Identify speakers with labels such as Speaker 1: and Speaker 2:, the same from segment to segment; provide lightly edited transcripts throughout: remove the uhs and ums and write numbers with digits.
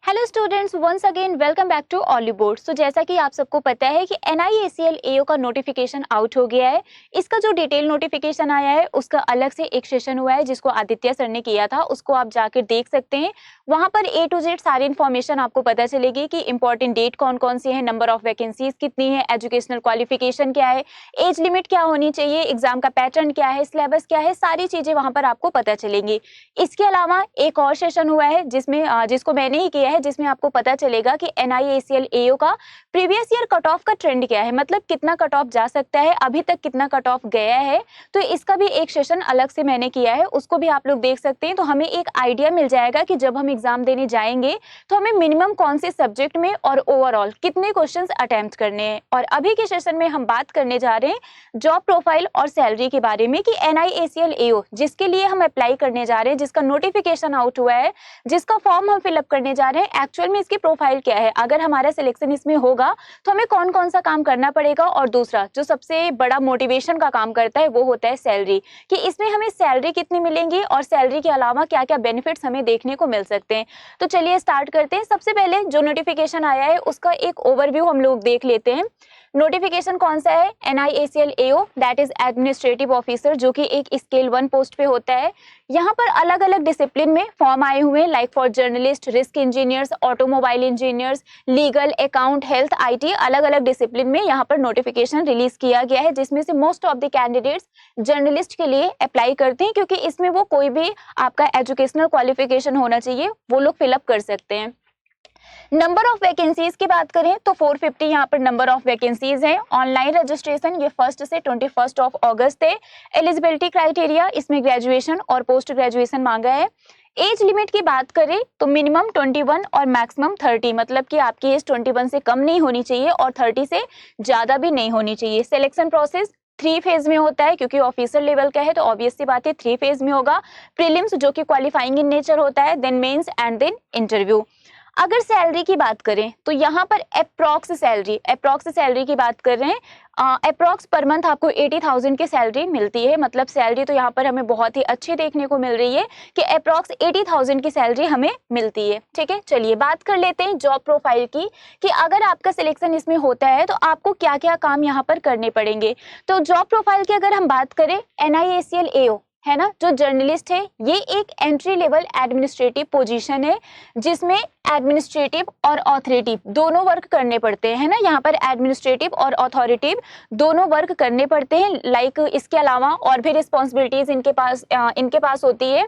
Speaker 1: Hello students, once again welcome back to Oliveboard. So जैसा कि आप सबको पता है कि NIACL AO का नोटिफिकेशन आउट हो गया है। इसका जो डिटेल नोटिफिकेशन आया है उसका अलग से एक सेशन हुआ है जिसको आदित्य सर ने किया था, उसको आप जाकर देख सकते हैं। वहां पर A to Z सारी इन्फॉर्मेशन आपको पता चलेगी कि इंपॉर्टेंट डेट कौन कौन सी है, नंबर ऑफ वैकेंसीज कितनी है, एजुकेशनल क्वालिफिकेशन क्या है, एज लिमिट क्या होनी चाहिए, एग्जाम का पैटर्न क्या है, सिलेबस क्या है, सारी चीजें वहां पर आपको पता चलेंगी। इसके अलावा एक और सेशन हुआ है जिसको मैंने ही किया है, जिसमें आपको पता चलेगा कि NIACL AO का प्रीवियस ईयर कट ऑफ का ट्रेंड क्या है, मतलब कितना कट ऑफ जा सकता है, अभी तक कितना कट ऑफ गया है। तो इसका भी एक सेशन अलग से मैंने किया है, उसको भी आप लोग देख सकते हैं। तो हमें एक आइडिया मिल जाएगा कि जब हम एग्जाम देने जाएंगे तो हमें मिनिमम कौन से सब्जेक्ट में और ओवरऑल कितने क्वेश्चंस अटेम्प्ट करने हैं। और अभी के सेशन में हम बात करने जा रहे हैं जॉब प्रोफाइल और सैलरी के बारे में कि NIACL AO जिसके लिए हम अप्लाई करने जा रहे हैं, जिसका नोटिफिकेशन आउट हुआ है, जिसका फॉर्म हम फिलअप करने जा रहे हैं, एक्चुअल में इसकी प्रोफाइल क्या है, अगर हमारा सिलेक्शन इसमें होगा तो हमें कौन कौन सा काम करना पड़ेगा। और दूसरा जो सबसे बड़ा मोटिवेशन का काम करता है वो होता है सैलरी, कि इसमें हमें सैलरी कितनी मिलेंगी और सैलरी के अलावा क्या क्या बेनिफिट्स हमें देखने को मिल सकते हैं। तो चलिए स्टार्ट करते हैं। सबसे पहले जो नोटिफिकेशन आया है उसका एक ओवरव्यू हम लोग देख लेते हैं। नोटिफिकेशन कौन सा है? NIACL AO that is administrative officer, जो कि एक स्केल 1 पोस्ट पे होता है। यहाँ पर अलग अलग डिसिप्लिन में फॉर्म आए हुए हैं, like for journalist, risk engineers, automobile engineers, legal, account, health, IT, अलग अलग डिसिप्लिन में यहाँ पर नोटिफिकेशन रिलीज किया गया है, जिसमें से most of the candidates journalist के लिए अप्लाई करते हैं, क्योंकि इसमें वो कोई भी आपका एजुकेशनल क्वालिफिकेशन होना चाहिए वो लोग फिलअप कर सकते हैं। नंबर ऑफ वैकेंसीज की बात करें तो 450 यहाँ पर नंबर ऑफ वैकेंसीज है। ऑनलाइन रजिस्ट्रेशन ये 1 से 21 अगस्त है। एलिजिबिलिटी क्राइटेरिया इसमें ग्रेजुएशन और पोस्ट ग्रेजुएशन मांगा है। एज लिमिट की बात करें तो मिनिमम 21 और मैक्सिमम 30, मतलब कि आपकी एज 21 से कम नहीं होनी चाहिए और 30 से ज्यादा भी नहीं होनी चाहिए। सिलेक्शन प्रोसेस 3 फेज में होता है, क्योंकि ऑफिसर लेवल का है तो ऑब्वियस सी बात है 3 फेज में होगा। प्रीलिम्स जो कि क्वालिफाइंग इन नेचर होता है, then mains and then interview. अगर सैलरी की बात करें तो यहाँ पर अप्रॉक्स सैलरी की बात कर रहे हैं। अप्रॉक्स पर मंथ आपको 80,000 की सैलरी मिलती है, मतलब सैलरी तो यहाँ पर हमें बहुत ही अच्छी देखने को मिल रही है कि अप्रॉक्स 80,000 की सैलरी हमें मिलती है। ठीक है, चलिए बात कर लेते हैं जॉब प्रोफाइल की, कि अगर आपका सिलेक्शन इसमें होता है तो आपको क्या क्या काम यहाँ पर करने पड़ेंगे। तो जॉब प्रोफाइल की अगर हम बात करें, NIACL AO है ना, जो जर्नलिस्ट है, ये एक एंट्री लेवल एडमिनिस्ट्रेटिव पोजीशन है, जिसमें एडमिनिस्ट्रेटिव और ऑथोरिटिव दोनों वर्क करने पड़ते हैं, है ना। यहाँ पर एडमिनिस्ट्रेटिव और अथॉरिटिव दोनों वर्क करने पड़ते हैं। लाइक इसके अलावा और भी रिस्पॉन्सिबिलिटीज इनके पास होती है।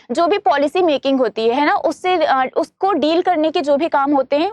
Speaker 1: जो भी पॉलिसी मेकिंग होती है ना, उसको डील करने के जो भी काम होते हैं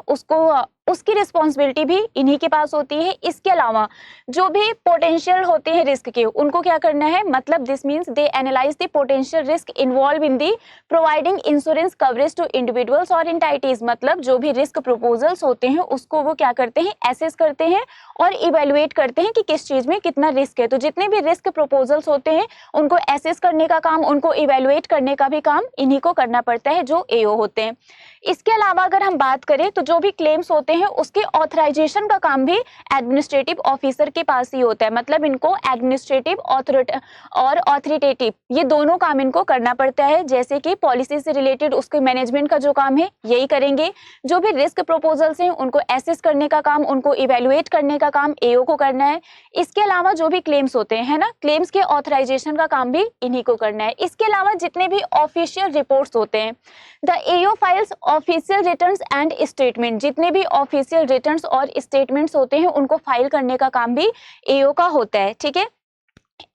Speaker 1: उसकी रिस्पॉन्सिबिलिटी भी इन्हीं के पास होती है। इसके अलावा जो भी पोटेंशियल होते हैं रिस्क के, उनको क्या करना है, मतलब this means they analyse the potential risk involve in the providing insurance coverage to individuals और एंटाइटीज, मतलब जो भी रिस्क प्रपोजल्स होते हैं उसको वो क्या करते हैं, एसेस करते हैं और इवेलुएट करते हैं कि किस चीज में कितना रिस्क है। तो जितने भी रिस्क प्रपोजल्स होते हैं उनको एसेस करने का काम, उनको इवेलुएट करने का भी काम इन्हीं को करना पड़ता है, जो AO होते हैं। इसके अलावा अगर हम बात करें तो जो भी क्लेम्स होते हैं उसके ऑथराइजेशन का काम भी एडमिनिस्ट्रेटिव ऑफिसर के पास ही होता है, मतलब इनको एडमिनिस्ट्रेटिव और ऑथोरिटेटिव ये दोनों काम इनको करना पड़ता है। जैसे कि पॉलिसी से रिलेटेड उसके मैनेजमेंट का जो काम है यही करेंगे, जो भी रिस्क प्रपोजल्स हैं उनको एसेस करने का काम, उनको इवेलुएट करने का काम AO को करना है। इसके अलावा जो भी क्लेम्स होते हैं, है ना, क्लेम्स के ऑथराइजेशन का काम भी इन्हीं को करना है। इसके अलावा जितने भी ऑफिशियल रिपोर्ट्स होते हैं, the AO files official returns and statement, जितने भी ऑफिशियल रिटर्न्स और स्टेटमेंट्स होते हैं उनको फाइल करने का काम भी AO का होता है। ठीक है,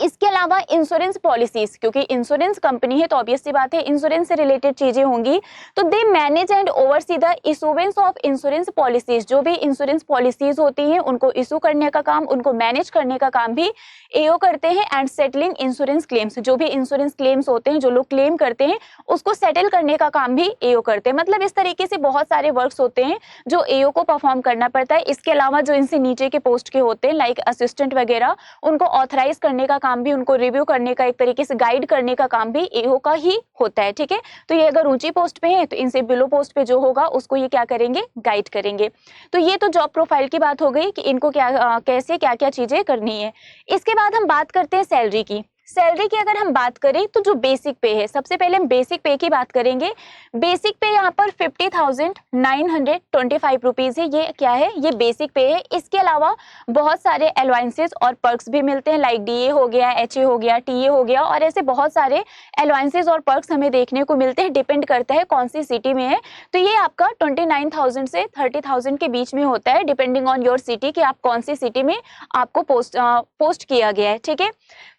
Speaker 1: इसके अलावा इंश्योरेंस पॉलिसीज, क्योंकि इंश्योरेंस कंपनी है तो ऑब्वियस सी बात है इंश्योरेंस से रिलेटेड चीजें होंगी, तो they manage and oversee the issuance of insurance policies, जो भी इंश्योरेंस पॉलिसीज होती हैं उनको इशू करने का काम, उनको मैनेज करने का काम भी AO करते हैं। एंड सेटलिंग इंश्योरेंस क्लेम्स, जो भी इंश्योरेंस क्लेम्स होते हैं, जो लोग क्लेम करते हैं उसको सेटल करने का काम भी AO करते हैं। मतलब इस तरीके से बहुत सारे वर्क्स होते हैं जो AO को परफॉर्म करना पड़ता है। इसके अलावा जो इनसे नीचे के पोस्ट के होते हैं, लाइक असिस्टेंट वगैरह, उनको ऑथराइज करने का काम भी, उनको रिव्यू करने का, एक तरीके से गाइड करने का काम भी AO का ही होता है। ठीक है, तो ये अगर ऊंची पोस्ट पे है तो इनसे बिलो पोस्ट पे जो होगा उसको ये क्या करेंगे, गाइड करेंगे। तो ये तो जॉब प्रोफाइल की बात हो गई कि इनको कैसे क्या क्या चीजें करनी है। इसके बाद हम बात करते हैं सैलरी की। सैलरी की अगर हम बात करें तो जो बेसिक पे है, सबसे पहले हम बेसिक पे की बात करेंगे। बेसिक पे यहाँ पर 50,925 रुपीज है। ये क्या है, ये बेसिक पे है। इसके अलावा बहुत सारे अलाउंसेस और पर्क्स भी मिलते हैं, लाइक डीए हो गया, एचए हो गया, टीए हो गया, और ऐसे बहुत सारे अलाउंसेस और पर्क्स हमें देखने को मिलते हैं। डिपेंड करता है कौन सी सिटी में है। तो ये आपका 29,000 से 30,000 के बीच में होता है, डिपेंडिंग ऑन योर सिटी कि आप कौन सी सिटी में आपको पोस्ट किया गया है। ठीक है,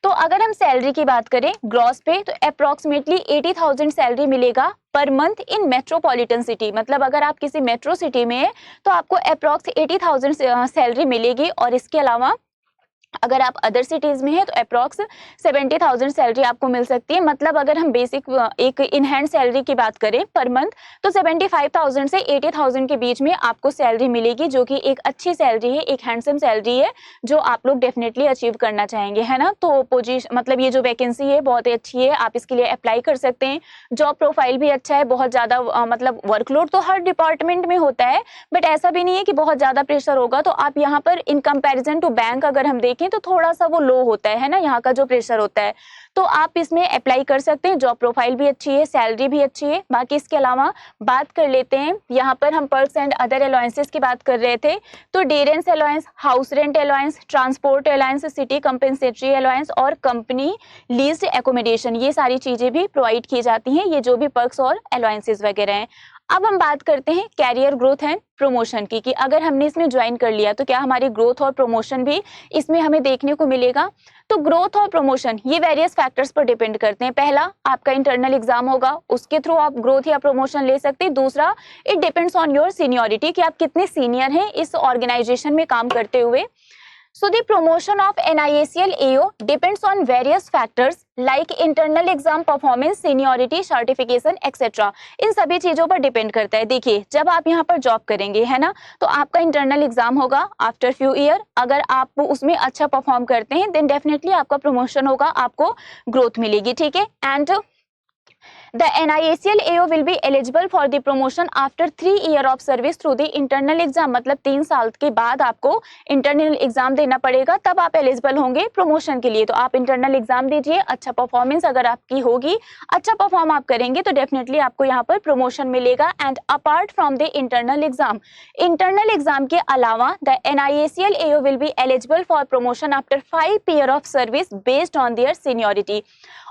Speaker 1: तो अगर हम सैलरी की बात करें ग्रॉस पे, तो अप्रोक्सीमेटली 80,000 सैलरी मिलेगा per month in metropolitan city. मतलब अगर आप किसी मेट्रो सिटी में है तो आपको अप्रोक्स 80,000 सैलरी मिलेगी। और इसके अलावा अगर आप अदर सिटीज में है तो अप्रॉक्स 70,000 सैलरी आपको मिल सकती है। मतलब अगर हम बेसिक एक इन हैंड सैलरी की बात करें पर मंथ, तो 75,000 से 80,000 के बीच में आपको सैलरी मिलेगी, जो कि एक अच्छी सैलरी है, एक हैंडसम सैलरी है, जो आप लोग डेफिनेटली अचीव करना चाहेंगे, है ना। तो पोजीशन मतलब ये जो वैकेंसी है बहुत ही अच्छी है, आप इसके लिए अप्लाई कर सकते हैं। जॉब प्रोफाइल भी अच्छा है, बहुत ज्यादा मतलब वर्कलोड तो हर डिपार्टमेंट में होता है, बट ऐसा भी नहीं है कि बहुत ज्यादा प्रेशर होगा। तो आप यहाँ पर इन कंपेरिजन टू बैंक अगर हम देखें तो थोड़ा सा वो लो होता है ना, यहाँ का जो प्रेशर होता है। तो आप इसमें अप्लाई कर सकते हैं। जॉब प्रोफाइल भी अच्छी है, सैलरी भी अच्छी है। बाकी इसके अलावा बात कर लेते हैं, यहाँ पर हम पर्क्स एंड अदर अलाउंसेस की बात कर रहे थे। तो day rent allowance, house rent allowance, transport allowance, city compensatory allowance और कंपनी लीज्ड एकोमोडेशन, ये सारी चीजें भी प्रोवाइड की जाती हैं, ये जो भी पर्क्स और अलाउंसेस वगैरह हैं। अब हम बात करते हैं कैरियर ग्रोथ एंड प्रमोशन की, कि अगर हमने इसमें ज्वाइन कर लिया तो क्या हमारी ग्रोथ और प्रमोशन भी इसमें हमें देखने को मिलेगा। तो ग्रोथ और प्रमोशन ये वेरियस फैक्टर्स पर डिपेंड करते हैं। पहला, आपका इंटरनल एग्जाम होगा, उसके थ्रू आप ग्रोथ या प्रमोशन ले सकते हैं। दूसरा, it depends on your seniority, कि आप कितने सीनियर हैं इस ऑर्गेनाइजेशन में काम करते हुए। So the promotion of NIACL AO depends on various factors like internal exam performance, seniority, certification, etc. इन सभी चीजों पर डिपेंड करता है। देखिए, जब आप यहाँ पर जॉब करेंगे, है ना, तो आपका इंटरनल एग्जाम होगा आफ्टर फ्यू ईयर। अगर आप उसमें अच्छा परफॉर्म करते हैं देन डेफिनेटली आपका प्रमोशन होगा, आपको ग्रोथ मिलेगी। ठीक है, and The NIACL AO will be eligible for the promotion after 3 year of service through the internal exam। मतलब 3 साल के बाद आपको इंटरनल एग्जाम देना पड़ेगा, तब आप एलिजिबल होंगे प्रमोशन के लिए। तो आप इंटरनल एग्जाम दीजिए, अच्छा परफॉर्मेंस अगर आपकी होगी, अच्छा परफॉर्म आप करेंगे तो डेफिनेटली आपको यहाँ पर प्रमोशन मिलेगा। And apart from the internal exam के अलावा the NIACL AO will be eligible for promotion after 5 year of service based on their seniority।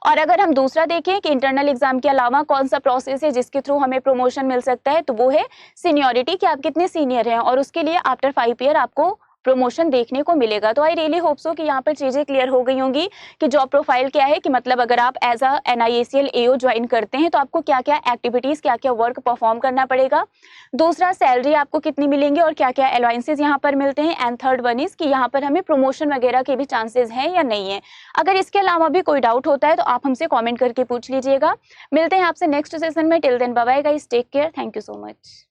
Speaker 1: और अगर हम दूसरा देखें कि इंटरनल एग्जाम के अलावा कौन सा प्रोसेस है जिसके थ्रू हमें प्रमोशन मिल सकता है, तो वो है सीनियरिटी, कि आप कितने सीनियर हैं, और उसके लिए आफ्टर 5 ईयर आपको प्रमोशन देखने को मिलेगा। तो आई रियली होप सो कि यहाँ पर चीजें क्लियर हो गई होंगी कि जॉब प्रोफाइल क्या है, कि मतलब अगर आप as a NIACL AO join करते हैं तो आपको क्या क्या एक्टिविटीज, क्या क्या वर्क परफॉर्म करना पड़ेगा। दूसरा, सैलरी आपको कितनी मिलेंगे और क्या क्या अलाउंसेस यहाँ पर मिलते हैं। एंड थर्ड वन इज कि यहाँ पर हमें प्रमोशन वगैरह के भी चांसेस हैं या नहीं है। अगर इसके अलावा भी कोई डाउट होता है तो आप हमसे कॉमेंट करके पूछ लीजिएगा। मिलते हैं आपसे नेक्स्ट सेशन में। Till then bye bye guys, take care, thank you so much.